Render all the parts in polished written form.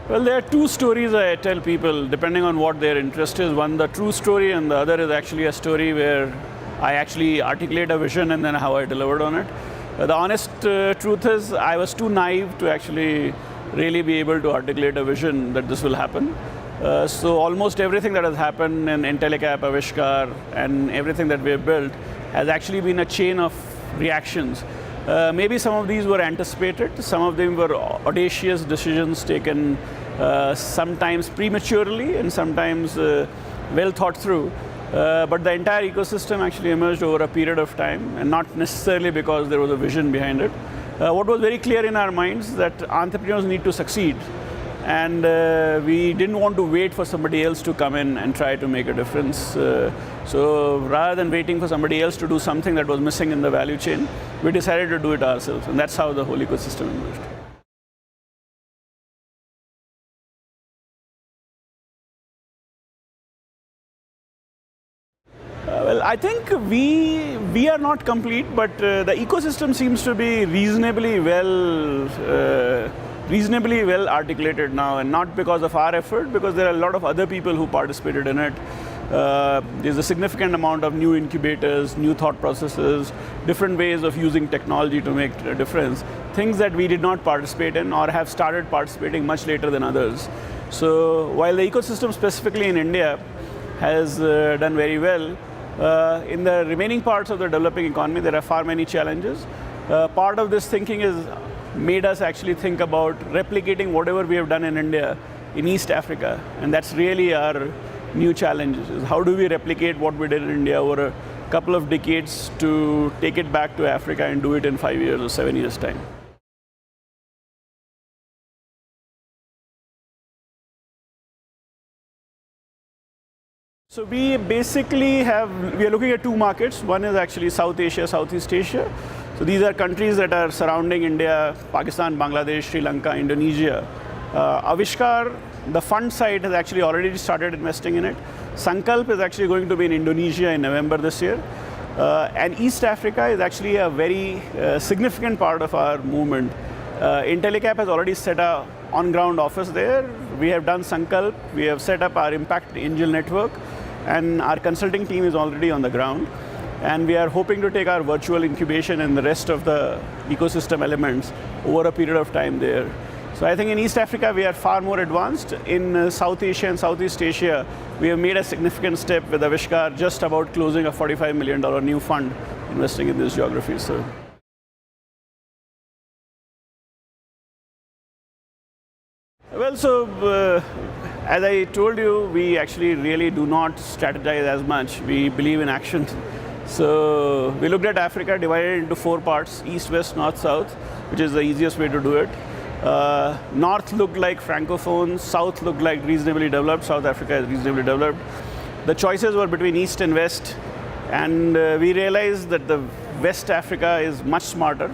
Well, there are two stories I tell people, depending on what their interest is. One, the true story, and the other is actually a story where I actually articulate a vision and then how I delivered on it. The honest truth is, I was too naive to actually really be able to articulate a vision that this will happen. So almost everything that has happened in Intellecap, Avishkar, and everything that we have built has actually been a chain of reactions. Maybe some of these were anticipated, some of them were audacious decisions taken sometimes prematurely and sometimes well thought through. But the entire ecosystem actually emerged over a period of time, and not necessarily because there was a vision behind it. What was very clear in our minds that entrepreneurs need to succeed, and we didn't want to wait for somebody else to come in and try to make a difference. So rather than waiting for somebody else to do something that was missing in the value chain, we decided to do it ourselves, and that's how the whole ecosystem emerged. Well, I think we are not complete, but the ecosystem seems to be reasonably well articulated now, and not because of our effort, because there are a lot of other people who participated in it. There's a significant amount of new incubators, new thought processes, different ways of using technology to make a difference, things that we did not participate in or have started participating much later than others. So while the ecosystem specifically in India has done very well, in the remaining parts of the developing economy, there are far many challenges. Part of this thinking is made us actually think about replicating whatever we have done in India in East Africa, and that's really our new challenge, is how do we replicate what we did in India over a couple of decades to take it back to Africa and do it in 5 years or 7 years' time. So we are looking at two markets. One is actually South Asia, Southeast Asia. So these are countries that are surrounding India: Pakistan, Bangladesh, Sri Lanka, Indonesia. Avishkar, the fund side, has actually already started investing in it. Sankalp is actually going to be in Indonesia in November this year. And East Africa is actually a very significant part of our movement. Intellecap has already set an on-ground office there. We have done Sankalp. We have set up our Impact Angel Network, and our consulting team is already on the ground. And we are hoping to take our virtual incubation and the rest of the ecosystem elements over a period of time there. So I think in East Africa, we are far more advanced. In South Asia and Southeast Asia, we have made a significant step with Avishkar, just about closing a $45 million new fund investing in this geography. So. Well, so as I told you, we actually really do not strategize as much. We believe in action. So we looked at Africa divided into 4 parts: East, West, North, South, which is the easiest way to do it. North looked like Francophone, South looked like reasonably developed, South Africa is reasonably developed. The choices were between East and West, and we realized that the West Africa is much smarter,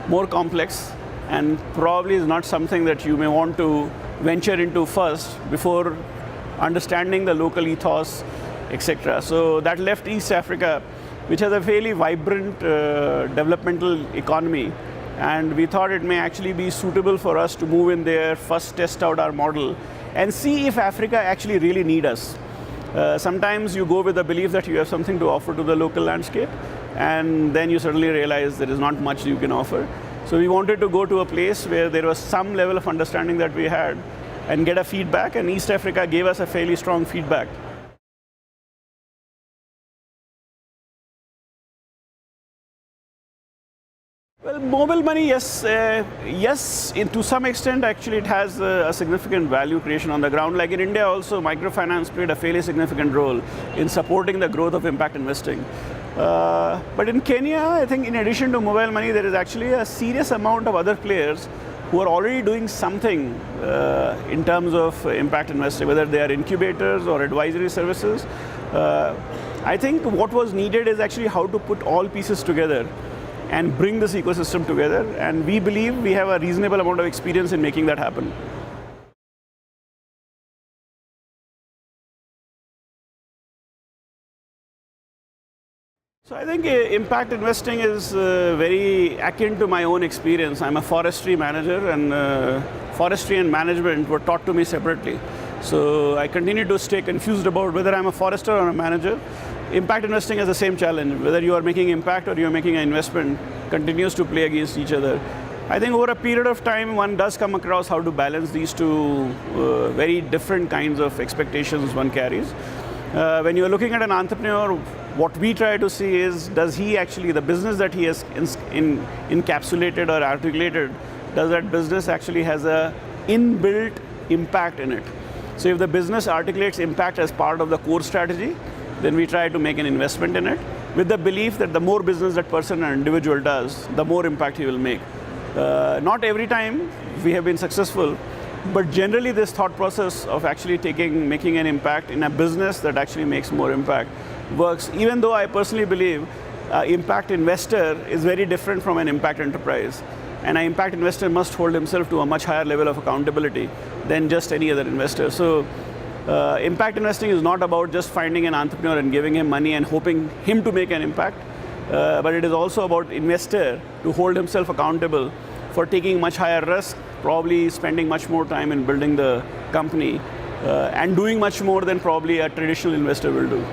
more complex, and probably is not something that you may want to venture into first before understanding the local ethos, etc. So that left East Africa, which has a fairly vibrant developmental economy, and we thought it may actually be suitable for us to move in there, first test out our model, and see if Africa actually really needs us. Sometimes you go with the belief that you have something to offer to the local landscape, and then you suddenly realize there is not much you can offer. So we wanted to go to a place where there was some level of understanding that we had and get a feedback, and East Africa gave us a fairly strong feedback. Well, mobile money, yes, to some extent, actually, it has a significant value creation on the ground. Like in India also, microfinance played a fairly significant role in supporting the growth of impact investing. But in Kenya, I think in addition to mobile money, there is actually a serious amount of other players who are already doing something in terms of impact investing, whether they are incubators or advisory services. I think what was needed is actually how to put all pieces together and bring this ecosystem together, and we believe we have a reasonable amount of experience in making that happen. So I think impact investing is very akin to my own experience. I'm a forestry manager, and forestry and management were taught to me separately. So I continue to stay confused about whether I'm a forester or a manager. Impact investing has the same challenge. Whether you are making impact or you're making an investment continues to play against each other. I think over a period of time, one does come across how to balance these two very different kinds of expectations one carries. When you're looking at an entrepreneur, what we try to see is, does he actually, the business that he has encapsulated or articulated, does that business actually has a inbuilt impact in it? So if the business articulates impact as part of the core strategy, then we try to make an investment in it, with the belief that the more business that person or individual does, the more impact he will make. Not every time we have been successful, but generally this thought process of actually making an impact in a business that actually makes more impact works, even though I personally believe impact investor is very different from an impact enterprise. And an impact investor must hold himself to a much higher level of accountability than just any other investor. So impact investing is not about just finding an entrepreneur and giving him money and hoping him to make an impact, but it is also about investor to hold himself accountable for taking much higher risk, probably spending much more time in building the company, and doing much more than probably a traditional investor will do.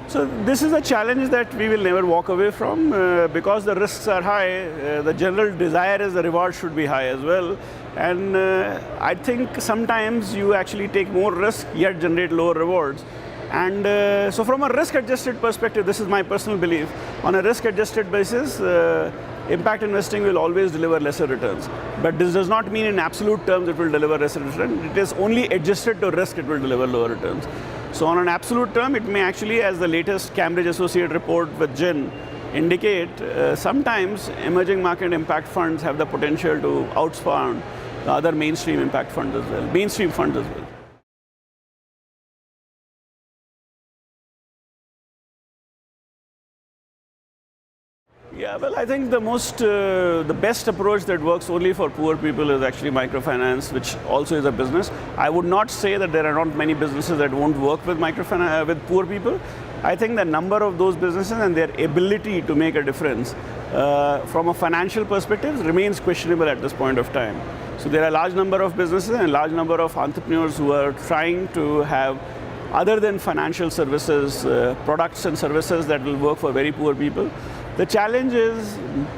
So this is a challenge that we will never walk away from because the risks are high. The general desire is the reward should be high as well. And I think sometimes you actually take more risk yet generate lower rewards. And so from a risk-adjusted perspective, this is my personal belief, on a risk-adjusted basis, impact investing will always deliver lesser returns. But this does not mean in absolute terms it will deliver lesser returns. It is only adjusted to risk it will deliver lower returns. So on an absolute term, it may actually, as the latest Cambridge Associate report with Gin indicate, sometimes emerging market impact funds have the potential to outsmart the other mainstream impact funds as well, mainstream funds as well. Yeah, well, I think the best approach that works only for poor people is actually microfinance, which also is a business. I would not say that there are not many businesses that won't work with microfinance with poor people. I think the number of those businesses and their ability to make a difference from a financial perspective remains questionable at this point of time. So there are a large number of businesses and a large number of entrepreneurs who are trying to have, other than financial services, products and services that will work for very poor people. The challenge is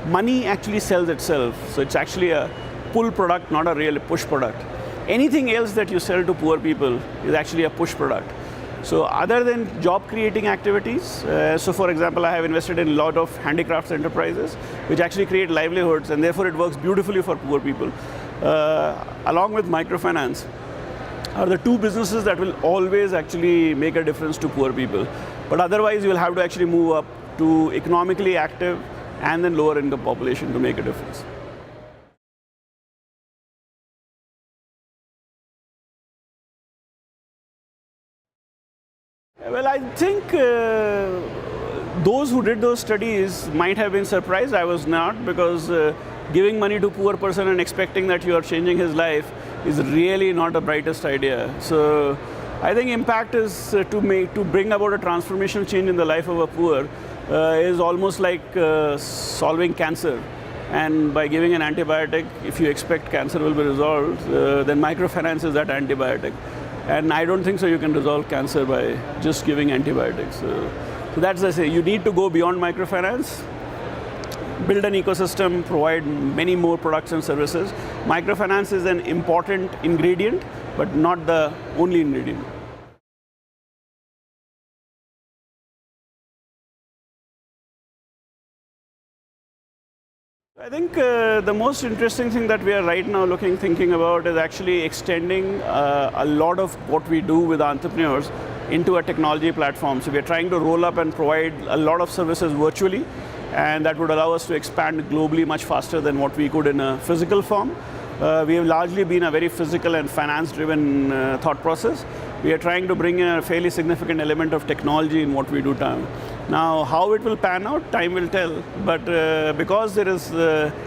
money actually sells itself. So it's actually a pull product, not a real push product. Anything else that you sell to poor people is actually a push product. So other than job creating activities, so for example, I have invested in a lot of handicrafts enterprises, which actually create livelihoods, and therefore it works beautifully for poor people. Along with microfinance, are the two businesses that will always actually make a difference to poor people. But otherwise, you will have to actually move up to economically active and then lower income population to make a difference. Well, I think those who did those studies might have been surprised. I was not, because giving money to a poor person and expecting that you are changing his life is really not the brightest idea. So I think impact is to bring about a transformational change in the life of a poor is almost like solving cancer. And by giving an antibiotic, if you expect cancer will be resolved, then microfinance is that antibiotic. And I don't think so you can resolve cancer by just giving antibiotics. So that's I say, you need to go beyond microfinance, build an ecosystem, provide many more products and services. Microfinance is an important ingredient, but not the only ingredient. I think the most interesting thing that we are right now thinking about is actually extending a lot of what we do with entrepreneurs into a technology platform. So we are trying to roll up and provide a lot of services virtually, and that would allow us to expand globally much faster than what we could in a physical form. We have largely been a very physical and finance-driven thought process. We are trying to bring in a fairly significant element of technology in what we do now. Now, how it will pan out, time will tell. But because there is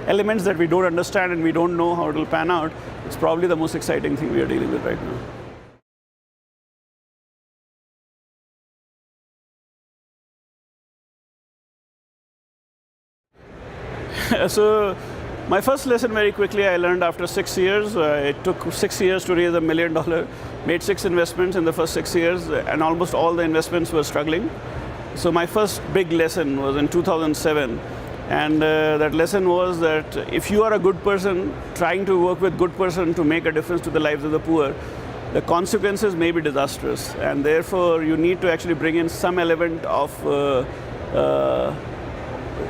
elements that we don't understand and we don't know how it will pan out, it's probably the most exciting thing we are dealing with right now. So my first lesson very quickly I learned after 6 years. It took 6 years to raise $1 million, made 6 investments in the first 6 years, and almost all the investments were struggling. So my first big lesson was in 2007. And that lesson was that if you are a good person trying to work with good person to make a difference to the lives of the poor, the consequences may be disastrous, and therefore you need to actually bring in some element of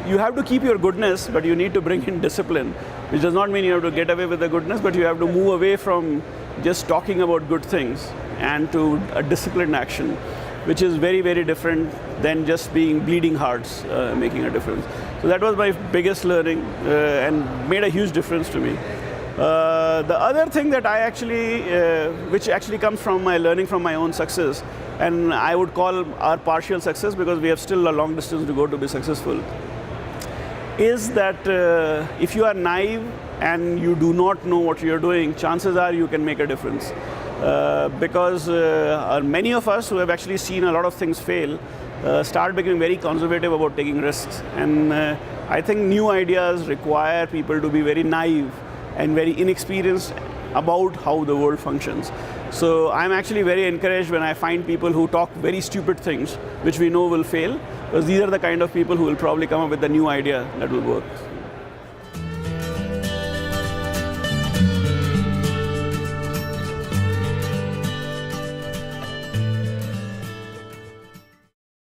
you have to keep your goodness, but you need to bring in discipline, which does not mean you have to get away with the goodness, but you have to move away from just talking about good things and to a disciplined action, which is very, very different than just being bleeding hearts making a difference. So that was my biggest learning and made a huge difference to me. The other thing that I actually, which actually comes from my learning from my own success, and I would call our partial success because we have still a long distance to go to be successful, is that if you are naive and you do not know what you're doing, chances are you can make a difference. Because many of us who have actually seen a lot of things fail start becoming very conservative about taking risks. And I think new ideas require people to be very naive and very inexperienced about how the world functions. So I'm actually very encouraged when I find people who talk very stupid things, which we know will fail, because these are the kind of people who will probably come up with a new idea that will work.